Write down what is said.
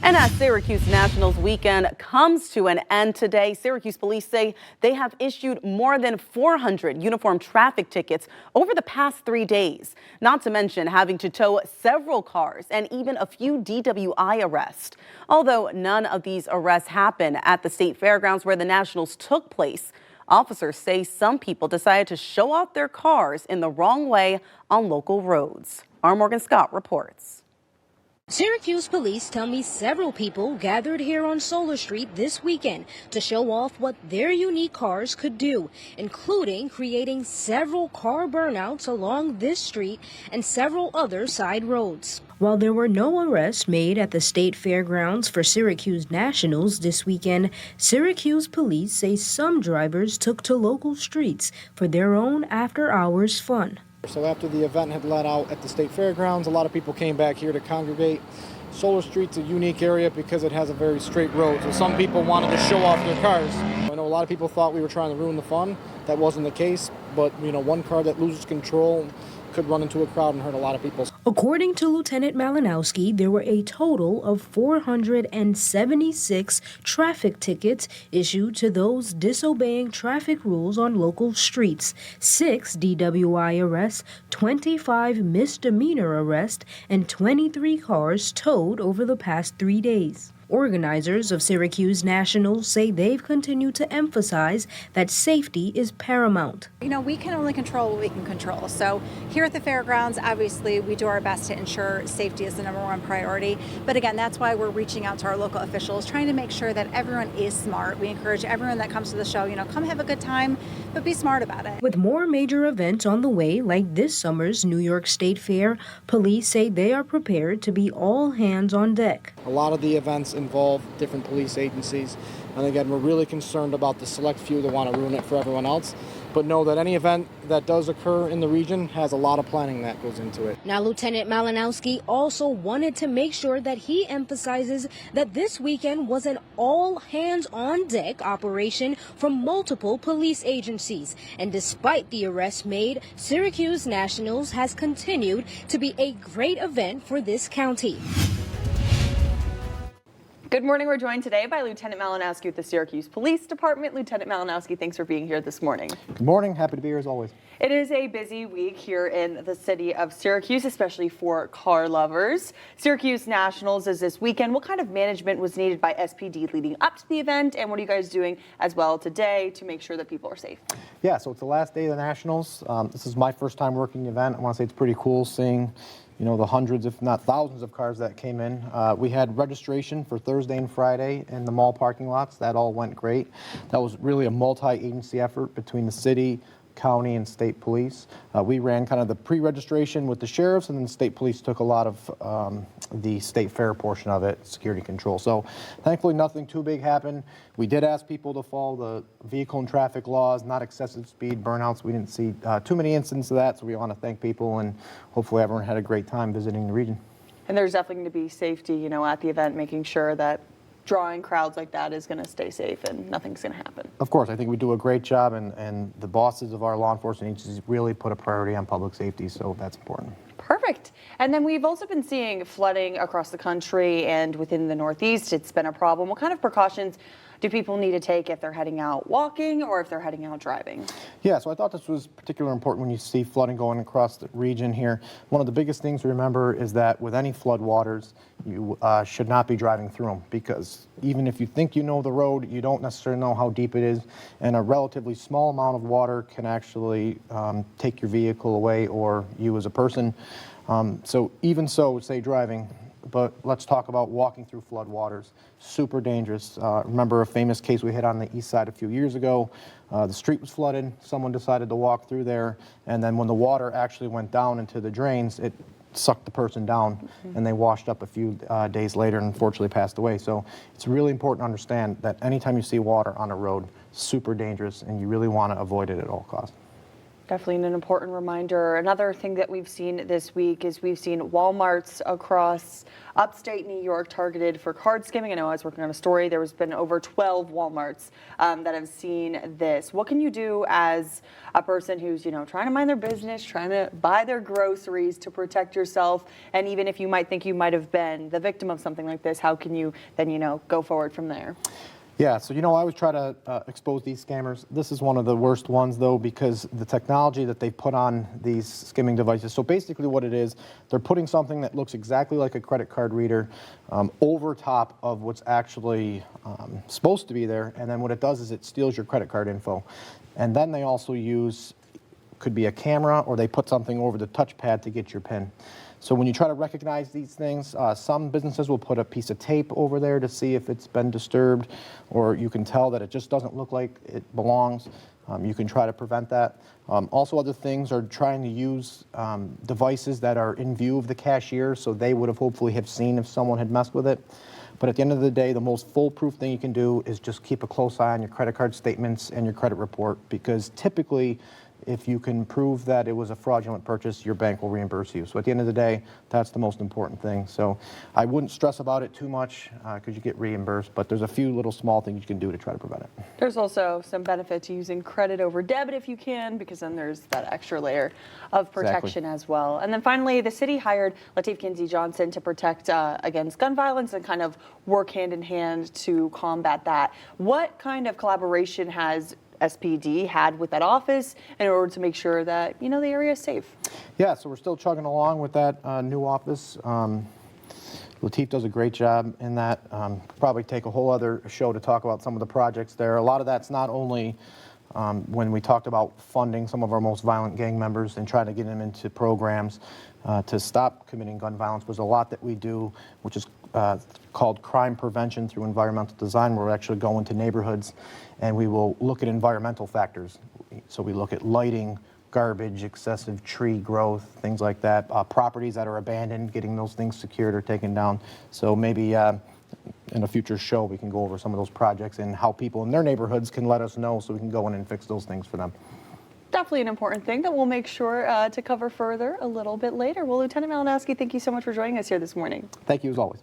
And as Syracuse Nationals weekend comes to an end today, Syracuse police say they have issued more than 400 uniform traffic tickets over the past 3 days, not to mention having to tow several cars and even a few DWI arrests. Although none of these arrests happen at the State Fairgrounds where the Nationals took place, officers say some people decided to show off their cars in the wrong way on local roads. Our Morgan Scott reports. Syracuse police tell me several people gathered here on Solar Street this weekend to show off what their unique cars could do, including creating several car burnouts along this street and several other side roads. While there were no arrests made at the State Fairgrounds for Syracuse Nationals this weekend, Syracuse police say some drivers took to local streets for their own after-hours fun. So after the event had let out at the State Fairgrounds, a lot of people came back here to congregate. Solar Street's a unique area because it has a very straight road, so some people wanted to show off their cars. I know a lot of people thought we were trying to ruin the fun. That wasn't the case, but one car that loses control could run into a crowd and hurt a lot of people. According to Lieutenant Malinowski, there were a total of 476 traffic tickets issued to those disobeying traffic rules on local streets, 6 DWI arrests, 25 misdemeanor arrests, and 23 cars towed over the past 3 days. Organizers of Syracuse Nationals say they've continued to emphasize that safety is paramount. We can only control what we can control. So here at the fairgrounds, obviously, we do our best to ensure safety is the #1 priority. But again, that's why we're reaching out to our local officials, trying to make sure that everyone is smart. We encourage everyone that comes to the show, come have a good time, but be smart about it. With more major events on the way, like this summer's New York State Fair, police say they are prepared to be all hands on deck. A lot of the events involve different police agencies, and again, we're really concerned about the select few that want to ruin it for everyone else. But know that any event that does occur in the region has a lot of planning that goes into it. Now, Lieutenant Malinowski also wanted to make sure that he emphasizes that this weekend was an all-hands-on-deck operation from multiple police agencies. And despite the arrests made, Syracuse Nationals has continued to be a great event for this county. Good morning. We're joined today by Lieutenant Malinowski with the Syracuse Police Department. Lieutenant Malinowski, thanks for being here this morning. Good morning. Happy to be here as always. It is a busy week here in the city of Syracuse, especially for car lovers. Syracuse Nationals is this weekend. What kind of management was needed by SPD leading up to the event, and what are you guys doing as well today to make sure that people are safe? Yeah, so it's the last day of the Nationals. This is my first time working the event. I want to say it's pretty cool seeing the hundreds, if not thousands of cars that came in. We had registration for Thursday and Friday in the mall parking lots. That all went great. That was really a multi-agency effort between the city, county, and state police. We ran kind of the pre-registration with the sheriffs, and then the state police took a lot of the state fair portion of it, security control. So thankfully nothing too big happened. We did ask people to follow the vehicle and traffic laws, not excessive speed, burnouts. We didn't see too many incidents of that, so we want to thank people, and hopefully everyone had a great time visiting the region. And there's definitely going to be safety, at the event, making sure that drawing crowds like that is going to stay safe and nothing's going to happen. Of course, I think we do a great job, and the bosses of our law enforcement agencies really put a priority on public safety, so that's important. Perfect. And then we've also been seeing flooding across the country and within the Northeast. It's been a problem. What kind of precautions do people need to take if they're heading out walking or if they're heading out driving? Yeah, so I thought this was particularly important when you see flooding going across the region here. One of the biggest things to remember is that with any flood waters, you should not be driving through them, because even if you think you know the road, you don't necessarily know how deep it is, and a relatively small amount of water can actually take your vehicle away or you as a person. So even so, say driving, but let's talk about walking through flood waters. Super dangerous. Remember a famous case we had on the east side a few years ago. The street was flooded. Someone decided to walk through there, and then when the water actually went down into the drains, it sucked the person down, and they washed up a few days later and unfortunately passed away. So it's really important to understand that anytime you see water on a road, super dangerous, and you really want to avoid it at all costs. Definitely an important reminder. Another thing that we've seen this week is we've seen Walmarts across upstate New York targeted for card skimming. I know I was working on a story. There has been over 12 Walmarts that have seen this. What can you do as a person who's, trying to mind their business, trying to buy their groceries to protect yourself? And even if you might think you might have been the victim of something like this, how can you then, go forward from there? Yeah, so I always try to expose these scammers. This is one of the worst ones, though, because the technology that they put on these skimming devices. So basically what it is, they're putting something that looks exactly like a credit card reader over top of what's actually supposed to be there. And then what it does is it steals your credit card info. And then they also use, could be a camera, or they put something over the touchpad to get your PIN. So when you try to recognize these things, some businesses will put a piece of tape over there to see if it's been disturbed, or you can tell that it just doesn't look like it belongs. You can try to prevent that. Also, other things are trying to use devices that are in view of the cashier, so they would have hopefully have seen if someone had messed with it. But at the end of the day, the most foolproof thing you can do is just keep a close eye on your credit card statements and your credit report, because typically, if you can prove that it was a fraudulent purchase, your bank will reimburse you. So at the end of the day, that's the most important thing. So I wouldn't stress about it too much because you get reimbursed, but there's a few little small things you can do to try to prevent it. There's also some benefit to using credit over debit if you can, because then there's that extra layer of protection as well. And then finally, the city hired Lateef Kinsey Johnson to protect against gun violence and kind of work hand in hand to combat that. What kind of collaboration has SPD had with that office in order to make sure that, the area is safe? Yeah, so we're still chugging along with that new office. Lateef does a great job in that. Probably take a whole other show to talk about some of the projects there. A lot of that's not only when we talked about funding some of our most violent gang members and trying to get them into programs to stop committing gun violence. There's a lot that we do, which is called crime prevention through environmental design, where we actually go into neighborhoods and we will look at environmental factors. So we look at lighting, garbage, excessive tree growth, things like that, properties that are abandoned, getting those things secured or taken down. So maybe in a future show we can go over some of those projects and how people in their neighborhoods can let us know so we can go in and fix those things for them. Definitely an important thing that we'll make sure to cover further a little bit later. Well, Lieutenant Malinowski, thank you so much for joining us here this morning. Thank you as always.